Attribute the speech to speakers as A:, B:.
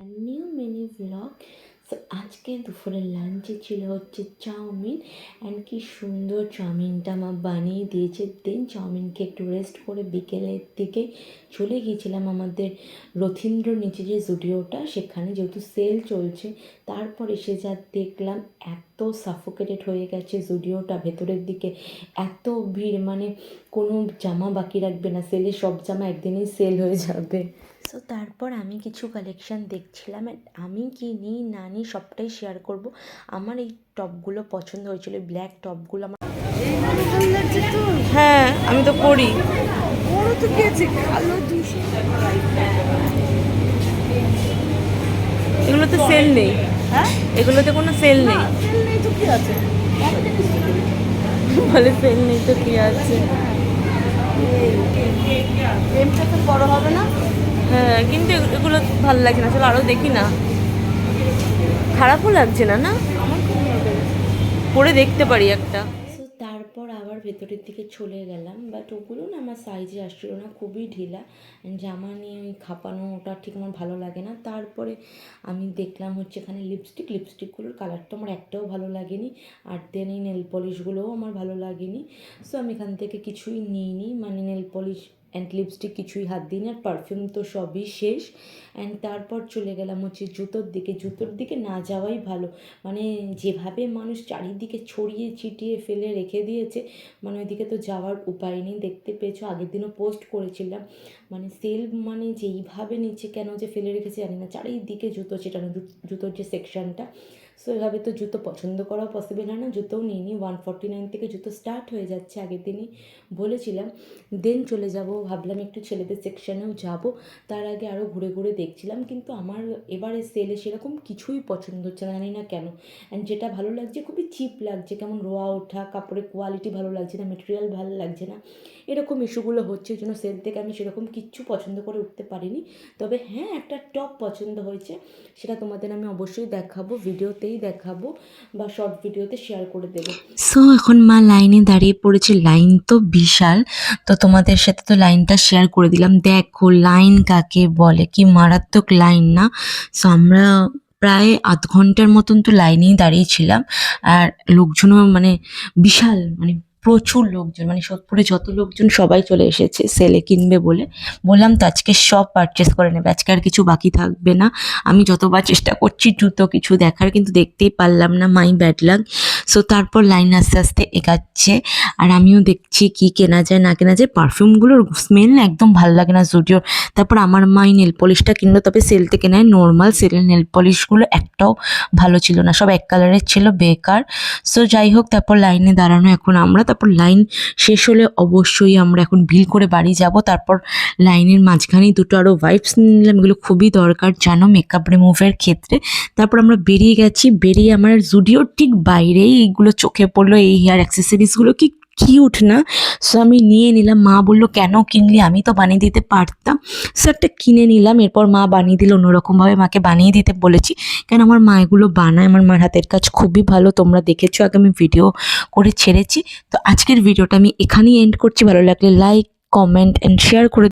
A: New mini blog. So আজকে দুপুরের লাঞ্চে ছিল হচ্ছে চাউমিন। অ্যান্ড কি সুন্দর চাউমিনটা মা বানিয়ে দিয়েছে। দেন চাউমিনকে একটু রেস্ট করে বিকেলের দিকে চলে গিয়েছিলাম আমাদের রথীন্দ্র নিচে যে জুডিওটা, সেখানে যেহেতু সেল চলছে। তারপর এসে যা দেখলাম, এত সাফোকেটেড হয়ে গেছে জুডিওটা, ভেতরের দিকে এত ভিড়, মানে কোনো জামা বাকি রাখবে না, সেলে সব জামা একদিনেই সেল হয়ে যাবে। সো তারপর আমি কিছু কালেকশান দেখছিলাম, আমি কি নিই না নিই সবটাই শেয়ার করব। আমার এই টপগুলো পছন্দ হয়েছিল, ব্ল্যাক টপগুলো আমার।
B: হ্যাঁ, আমি তো পড়ি।
C: বড় তো কি আছে, কালো 200।
B: এগুলোতে সেল নেই।
C: হ্যাঁ,
B: এগুলোতে কোনো সেল নেই।
C: তেল নেই তো কি আছে,
B: বলে সেল নেই তো কি আছে।
C: ফ্রেমটা তো বড় হবে না।
B: হ্যাঁ, কিন্তু এগুলো ভালো লাগে না, চলো আরও দেখি না। খারাপও লাগছে না, না
C: আমার খুব ভালো লেগেছে।
B: পরে দেখতে পারি একটা।
A: সো তারপর আবার ভেতরের দিকে চলে গেলাম, বাট ওগুলো না আমার সাইজে আসছিলো না, খুবই ঢিলা। জামা নিয়ে ওই খাপানো ওটা ঠিক আমার ভালো লাগে না। তারপরে আমি দেখলাম হচ্ছে এখানে লিপস্টিকগুলোর কালারটা আমার একটাও ভালো লাগেনি। আর দেন এই নেল পলিশগুলোও আমার ভালো লাগেনি। সো আমি এখান থেকে কিছুই নিইনি, মানে নেল পলিশ অ্যান্ড লিপস্টিক কিছুই হাত দিই না, আর পারফিউম তো সবই শেষ। অ্যান্ড তারপর চলে গেলাম হচ্ছে জুতোর দিকে না যাওয়াই ভালো। মানে যেভাবে মানুষ চারিদিকে ছড়িয়ে ছিটিয়ে ফেলে রেখে দিয়েছে, মানে ওইদিকে তো যাওয়ার উপায় নেই। দেখতে পেয়েছো, আগের দিনও পোস্ট করেছিলাম, মানে সেল মানে যেইভাবে নিচে কেন যে ফেলে রেখেছে জানি না, চারিদিকে জুতো ছেটানো, জুতোর যে সেকশনটা। সো এভাবে তো জুতো পছন্দ করাও পসিবল হয় না। জুতোও নিইনি, 149 থেকে জুতো স্টার্ট হয়ে যাচ্ছে, আগের দিনই বলেছিলাম। দেন চলে যাব, ভাবলাম একটু ছেলেদের সেকশানেও যাব, তার আগে আরও ঘুরে ঘুরে দেখছিলাম। কিন্তু আমার এবারে সেলে সেরকম কিছুই পছন্দ হচ্ছে না, জানি না কেন। অ্যান্ড যেটা ভালো লাগছে খুবই চিপ লাগছে, কেমন রোয়া ওঠা, কাপড়ের কোয়ালিটি ভালো লাগছে না, মেটেরিয়াল ভালো লাগছে না, এরকম ইস্যুগুলো হচ্ছে। ওই জন্য সেল থেকে আমি সেরকম কিচ্ছু পছন্দ করে উঠতে পারিনি। তবে হ্যাঁ, একটা টপ পছন্দ হয়েছে, সেটা তোমাদের আমি অবশ্যই দেখাবো, ভিডিওতেই দেখাবো বা শর্ট ভিডিওতে শেয়ার করে দেবো। সো এখন মা লাইনে দাঁড়িয়ে পড়েছে, লাইন তো বিশাল। তো তোমাদের সাথে তো লাইনটা শেয়ার করে দিলাম। দেখো লাইন কাকে বলে, কি মারাত্মক লাইন না। সো আমরা প্রায় আধ ঘন্টার মতন তো লাইনেই দাঁড়িয়েছিলাম। আর লোকজনও মানে বিশাল, মানে প্রচুর লোকজন, মানে সোদপুরে যত লোকজন সবাই চলে এসেছে সেলে কিনবে বলে। বললাম তো আজকে সব পারচেস করে নেবে, আজকে আর কিছু বাকি থাকবে না। আমি যতবার চেষ্টা করছি জুতো কিছু দেখার, কিন্তু দেখতেই পারলাম না, মাই ব্যাড লাক। সো তারপর লাইন আস্তে আস্তে এগাচ্ছে, আর আমিও দেখছি কি কেনা যায় না কেনা যায়। পারফিউমগুলোর স্মেল না একদম ভালো লাগে না জুডিওর। তারপর আমার মাই নেল পলিশটা কিনলো, তবে সেল থেকে নেয়, নর্মাল সেলের নেল পলিশগুলো একটাও ভালো ছিল না, সব এক কালারের ছিল, বেকার। সো যাই হোক, তারপর লাইনে দাঁড়ানো এখন আমরা। তারপর লাইন শেষ হলে অবশ্যই আমরা এখন বিল করে বাড়ি যাব। তারপর লাইনের মাঝখানেই দুটো আরও ওয়াইপস নিলাম, এগুলো খুবই দরকার জানো মেকআপ রিমুভের ক্ষেত্রে। তারপর আমরা বেরিয়ে গেছি, বেরিয়ে আমার জুডিওর ঠিক বাইরেই এইগুলো চোখে পড়লো, এই হেয়ার অ্যাক্সেসরিজগুলো কি কিউট না। সো আমি নিয়ে নিলাম। মা বললো কেন কিনলি, আমি তো বানিয়ে দিতে পারতাম। সো একটা কিনে নিলাম, এরপর মা বানিয়ে দিল অন্যরকমভাবে, মাকে বানিয়ে দিতে বলেছি, কেন আমার মা এগুলো বানায়, আমার মার হাতের কাজ খুবই ভালো, তোমরা দেখেছো আগে আমি ভিডিও করে ছেড়েছি। তো আজকের ভিডিওটা আমি এখানেই এন্ড করছি। ভালো লাগলে লাইক, কমেন্ট অ্যান্ড শেয়ার করে